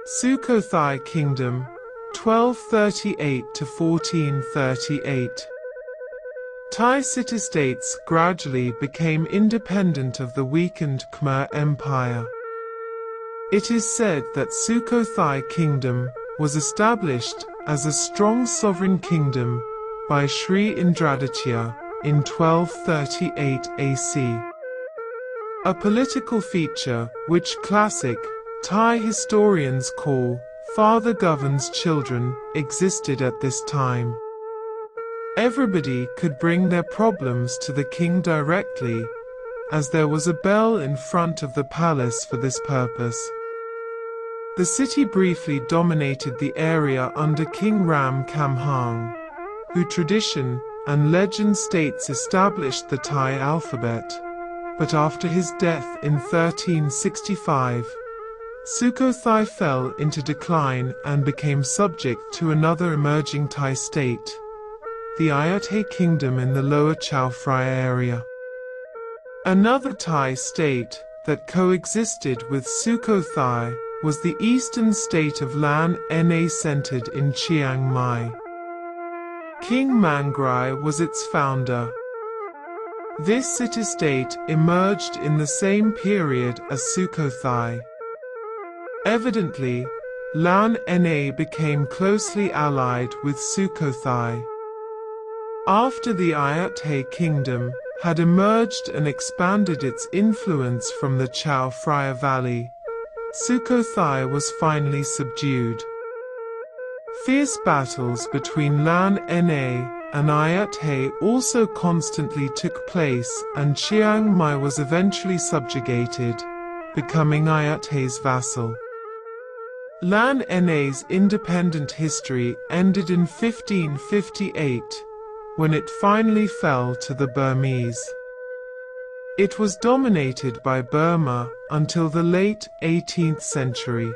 Sukhothai Kingdom, 1238 to 1438. Thai city-states gradually became independent of the weakened Khmer Empire. It is said that Sukhothai Kingdom was established as a strong sovereign kingdom by Sri Indraditya in 1238 AC. A political feature which classic Thai historians call "father governs children" existed at this time. Everybody could bring their problems to the king directly, as there was a bell in front of the palace for this purpose. The city briefly dominated the area under King Ram Kamhang, who tradition and legend states established the Thai alphabet, but after his death in 1365, Sukhothai fell into decline and became subject to another emerging Thai state, the Ayutthaya Kingdom in the lower Chao Phraya area. Another Thai state that coexisted with Sukhothai was the eastern state of Lan Na centered in Chiang Mai. King Mangrai was its founder. This city-state emerged in the same period as Sukhothai. Evidently, Lan Na became closely allied with Sukhothai. After the Ayutthaya Kingdom had emerged and expanded its influence from the Chao Phraya Valley, Sukhothai was finally subdued. Fierce battles between Lan Na and Ayutthaya also constantly took place, and Chiang Mai was eventually subjugated, becoming Ayutthaya's vassal. Lan Na's independent history ended in 1558, when it finally fell to the Burmese. It was dominated by Burma until the late 18th century.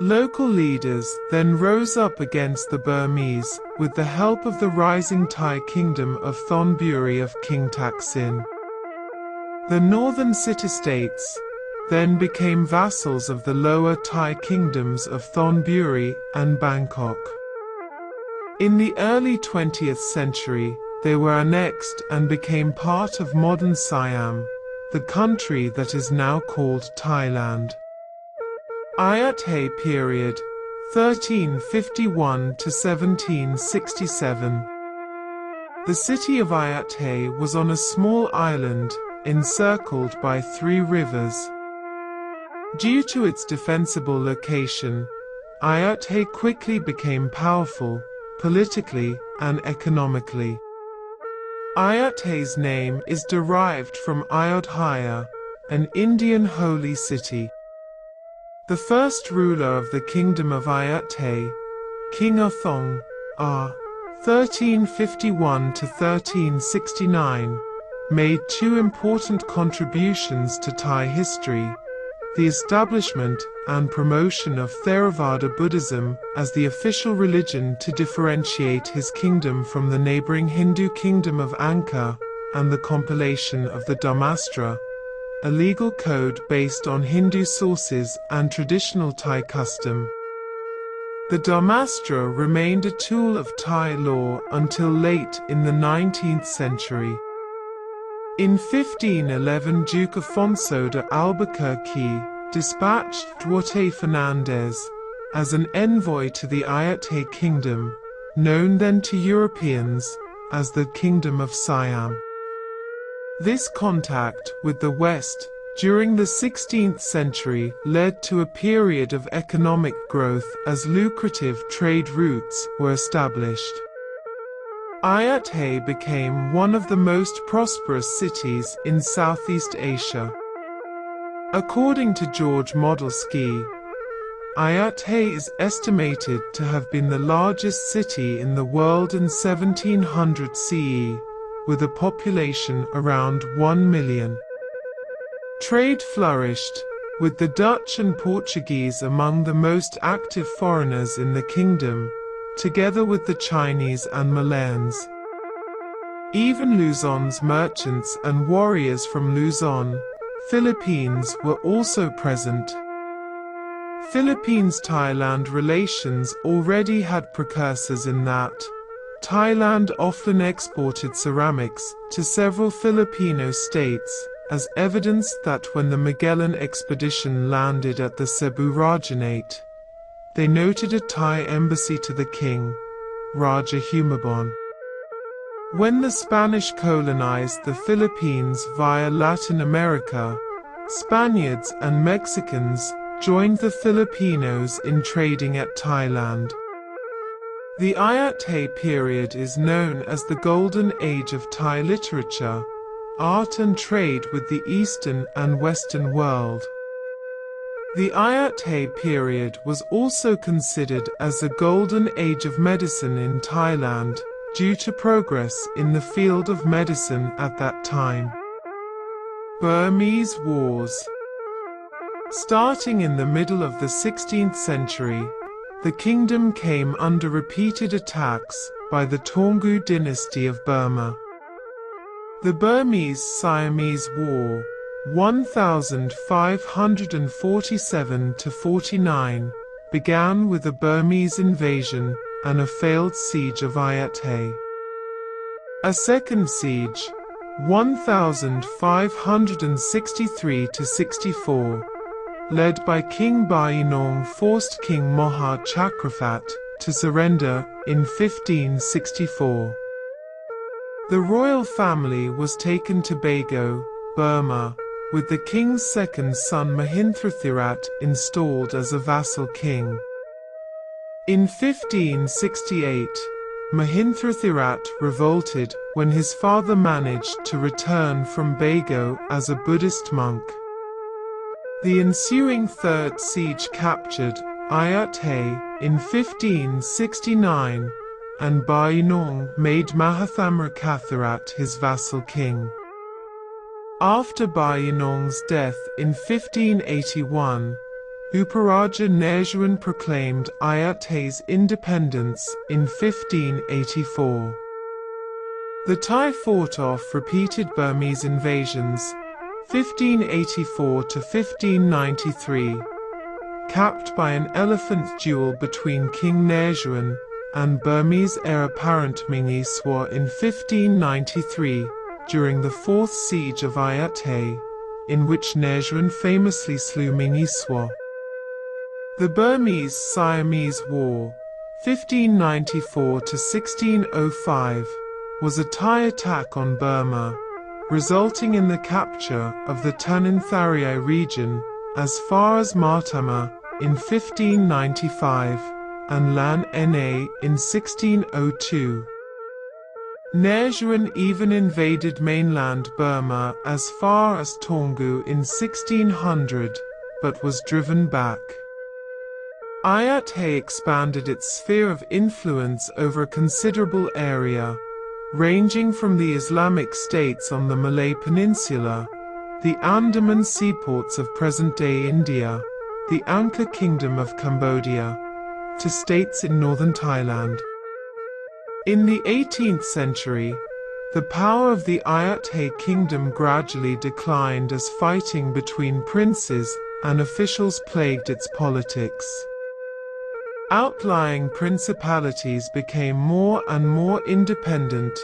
Local leaders then rose up against the Burmese with the help of the rising Thai kingdom of Thonburi of King Thaksin. The northern city-states then became vassals of the lower Thai kingdoms of Thonburi and Bangkok. In the early 20th century, they were annexed and became part of modern Siam, the country that is now called Thailand. Ayutthaya period, 1351 to 1767. The city of Ayutthaya was on a small island, encircled by 3 rivers. Due to its defensible location, Ayutthaya quickly became powerful, politically and economically. Ayutthaya's name is derived from Ayodhya, an Indian holy city. The first ruler of the kingdom of Ayutthaya, King Athong, R. 1351 to 1369, made 2 important contributions to Thai history: the establishment and promotion of Theravada Buddhism as the official religion to differentiate his kingdom from the neighboring Hindu kingdom of Angkor, and the compilation of the Dharmastra, a legal code based on Hindu sources and traditional Thai custom. The Dharmastra remained a tool of Thai law until late in the 19th century. In 1511, Duke Afonso de Albuquerque dispatched Duarte Fernandez as an envoy to the Ayutthaya Kingdom, known then to Europeans as the Kingdom of Siam. This contact with the West during the 16th century led to a period of economic growth as lucrative trade routes were established. Ayutthaya became one of the most prosperous cities in Southeast Asia. According to George Modelsky, Ayutthaya is estimated to have been the largest city in the world in 1700 CE, with a population around 1 million. Trade flourished, with the Dutch and Portuguese among the most active foreigners in the kingdom, together with the Chinese and Malayans. Even Luzon's merchants and warriors from Luzon, Philippines were also present. Philippines-Thailand relations already had precursors in that Thailand often exported ceramics to several Filipino states, as evidence that when the Magellan expedition landed at the Cebu Rajanate, they noted a Thai embassy to the king, Raja Humabon. When the Spanish colonized the Philippines via Latin America, Spaniards and Mexicans joined the Filipinos in trading at Thailand. The Ayatthaya period is known as the Golden Age of Thai literature, art and trade with the Eastern and Western world. The Ayatthaya period was also considered as the Golden Age of medicine in Thailand, due to progress in the field of medicine at that time. Burmese Wars. Starting in the middle of the 16th century, the kingdom came under repeated attacks by the Taungoo dynasty of Burma. The Burmese-Siamese War, 1547–49, began with a Burmese invasion and a failed siege of Ayutthaya. A second siege, 1563–64, led by King Bainong, forced King Maha Chakraphat to surrender in 1564. The royal family was taken to Bago, Burma, with the king's second son Mahinthrathirat installed as a vassal king. In 1568, Mahinthrathirat revolted when his father managed to return from Bago as a Buddhist monk. The ensuing third siege captured Ayutthaya in 1569, and Bainong made Mahathamrakatharat his vassal king. After Bainong's death in 1581, Uparaja Nerjuan proclaimed Ayutthaya's independence in 1584. The Thai fought off repeated Burmese invasions, 1584 to 1593, capped by an elephant duel between King Nerjuan and Burmese heir apparent Mingiswa in 1593 during the Fourth Siege of Ayutthaya, in which Nerjuan famously slew Mingiswa. The Burmese-Siamese War, 1594 to 1605, was a Thai attack on Burma, resulting in the capture of the Tanintharyi region as far as Matama in 1595 and Lan Na in 1602. Nerjuan even invaded mainland Burma as far as Taungoo in 1600, but was driven back. Ayutthaya expanded its sphere of influence over a considerable area, ranging from the Islamic states on the Malay Peninsula, the Andaman seaports of present-day India, the Angkor Kingdom of Cambodia, to states in northern Thailand. In the 18th century, the power of the Ayutthaya kingdom gradually declined as fighting between princes and officials plagued its politics. Outlying principalities became more and more independent,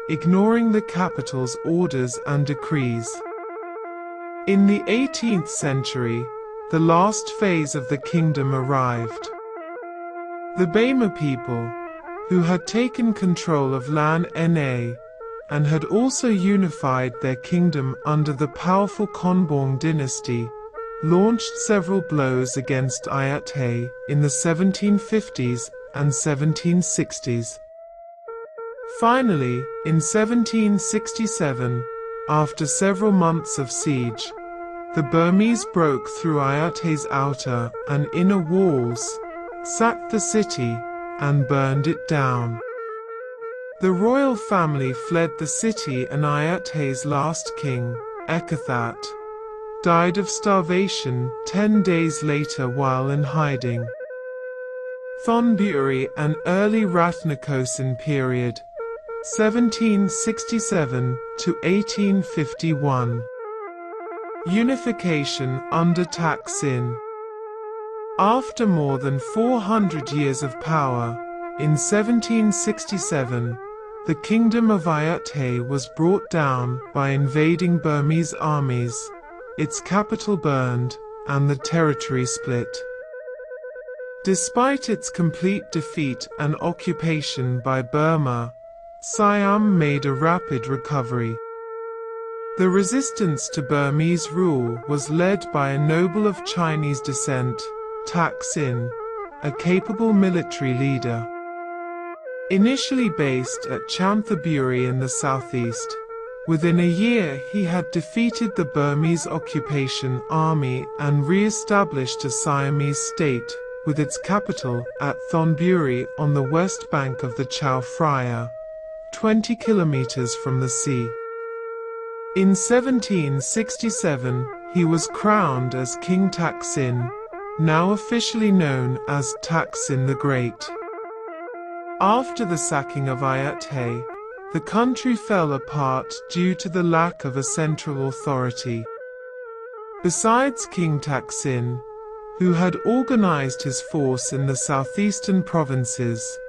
ignoring the capital's orders and decrees. In the 18th century, the last phase of the kingdom arrived. The Bama people, who had taken control of Lan Na, and had also unified their kingdom under the powerful Konbaung dynasty, launched several blows against Ayutthaya in the 1750s and 1760s. Finally, in 1767, after several months of siege, the Burmese broke through Ayutthaya's outer and inner walls, sacked the city, and burned it down. The royal family fled the city, and Ayutthaya's last king, Ekathat, died of starvation 10 days later while in hiding. Thonburi and early Ratnakosin period, 1767 to 1851. Unification under Thaksin. After more than 400 years of power, in 1767, the Kingdom of Ayutthaya was brought down by invading Burmese armies, its capital burned, and the territory split. Despite its complete defeat and occupation by Burma, Siam made a rapid recovery. The resistance to Burmese rule was led by a noble of Chinese descent, Thaksin, a capable military leader. Initially based at Chanthaburi in the southeast, within a year he had defeated the Burmese occupation army and re-established a Siamese state, with its capital at Thonburi on the west bank of the Chao Phraya, 20 kilometers from the sea. In 1767, he was crowned as King Thaksin, now officially known as Thaksin the Great. After the sacking of Ayutthaya, the country fell apart due to the lack of a central authority. Besides King Thaksin, who had organized his force in the southeastern provinces,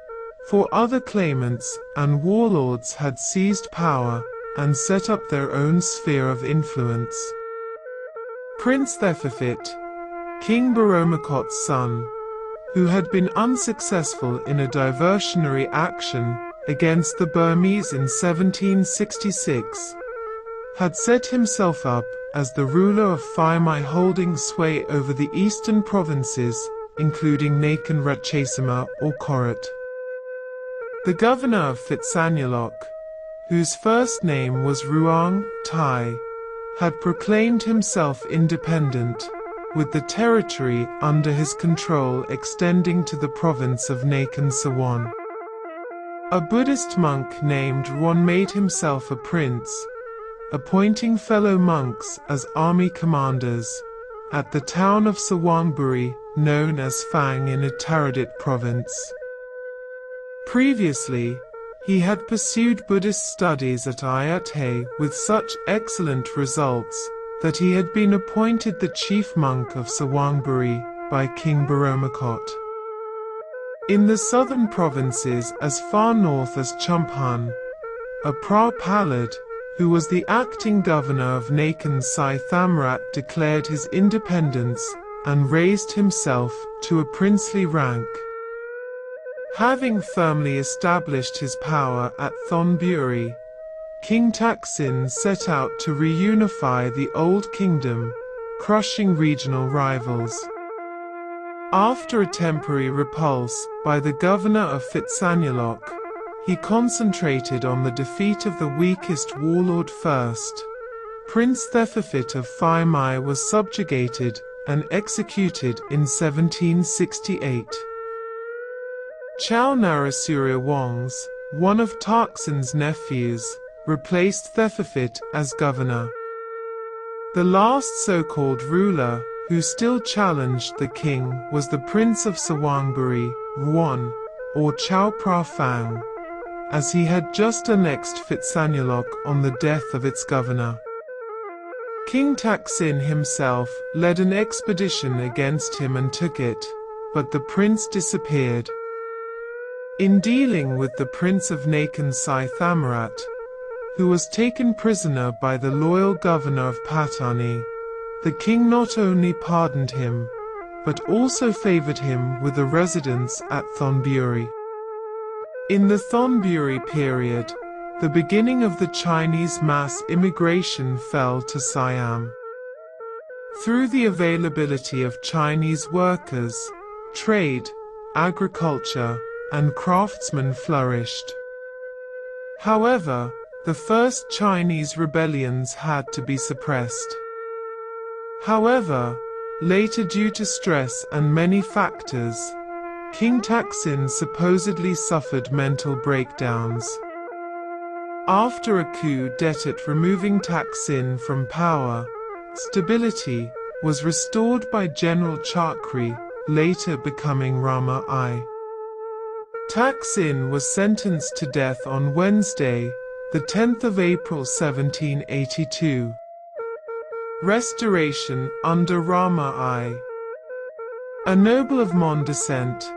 4 other claimants and warlords had seized power and set up their own sphere of influence. Prince Thephaphit, King Boromakot's son, who had been unsuccessful in a diversionary action against the Burmese in 1766, had set himself up as the ruler of Phai Mai, holding sway over the eastern provinces, including Nakhon Ratchasima or Korat. The governor of Phitsanulok, whose first name was Ruang Thai, had proclaimed himself independent, with the territory under his control extending to the province of Nakhon Sawan. A Buddhist monk named Ruan made himself a prince, appointing fellow monks as army commanders, at the town of Sawangburi, known as Phang in Uttaradit province. Previously, he had pursued Buddhist studies at Ayutthaya with such excellent results that he had been appointed the chief monk of Sawangburi by King Boromakot. In the southern provinces as far north as Chumphan, a Pra Palad, who was the acting governor of Nakhon Sai Thamrat, declared his independence and raised himself to a princely rank. Having firmly established his power at Thonburi, King Thaksin set out to reunify the old kingdom, crushing regional rivals. After a temporary repulse by the governor of Phitsanulok, he concentrated on the defeat of the weakest warlord first. Prince Thephaphit of Phai Mai was subjugated and executed in 1768. Chao Narasurya Wongs, one of Thaksin's nephews, replaced Thephaphit as governor. The last so-called ruler who still challenged the king was the Prince of Sawangburi, Ruan, or Chao Pra Phang, as he had just annexed Phitsanulok on the death of its governor. King Thaksin himself led an expedition against him and took it, but the prince disappeared. In dealing with the Prince of Nakhon Sai Thamrat, who was taken prisoner by the loyal governor of Pattani, the king not only pardoned him, but also favored him with a residence at Thonburi. In the Thonburi period, the beginning of the Chinese mass immigration fell to Siam. Through the availability of Chinese workers, trade, agriculture, and craftsmen flourished. However, the first Chinese rebellions had to be suppressed. However, later due to stress and many factors, King Thaksin supposedly suffered mental breakdowns. After a coup d'etat removing Thaksin from power, stability was restored by General Chakri, later becoming Rama I. Thaksin was sentenced to death on Wednesday, the 10th of April 1782. Restoration under Rama I. A noble of Mon descent,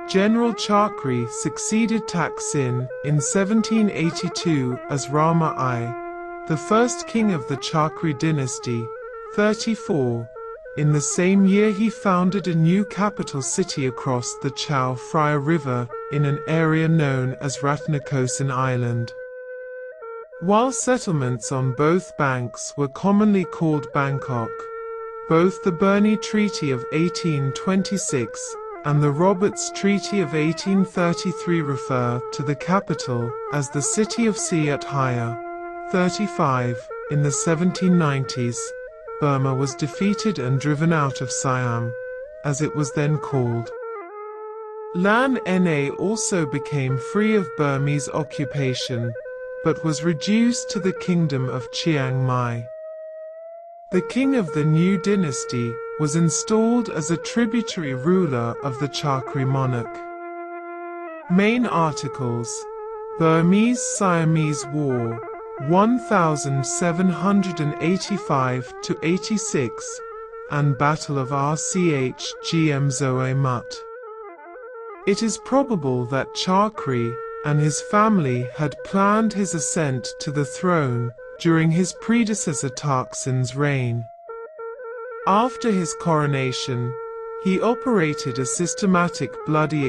General Chakri succeeded Taksin in 1782 as Rama I, the first king of the Chakri dynasty. 34. In the same year he founded a new capital city across the Chao Phraya River in an area known as Ratnakosin Island. While settlements on both banks were commonly called Bangkok, both the Bernese Treaty of 1826 and the Roberts Treaty of 1833 refer to the capital as the city of Siat Haya. 35. In the 1790s, Burma was defeated and driven out of Siam, as it was then called. Lan Na also became free of Burmese occupation, but was reduced to the kingdom of Chiang Mai. The king of the new dynasty was installed as a tributary ruler of the Chakri monarch. Main articles: Burmese-Siamese War, 1785–86, and Battle of Rchgm Mut. It is probable that Chakri and his family had planned his ascent to the throne during his predecessor Taksin's reign. After his coronation, he operated a systematic bloody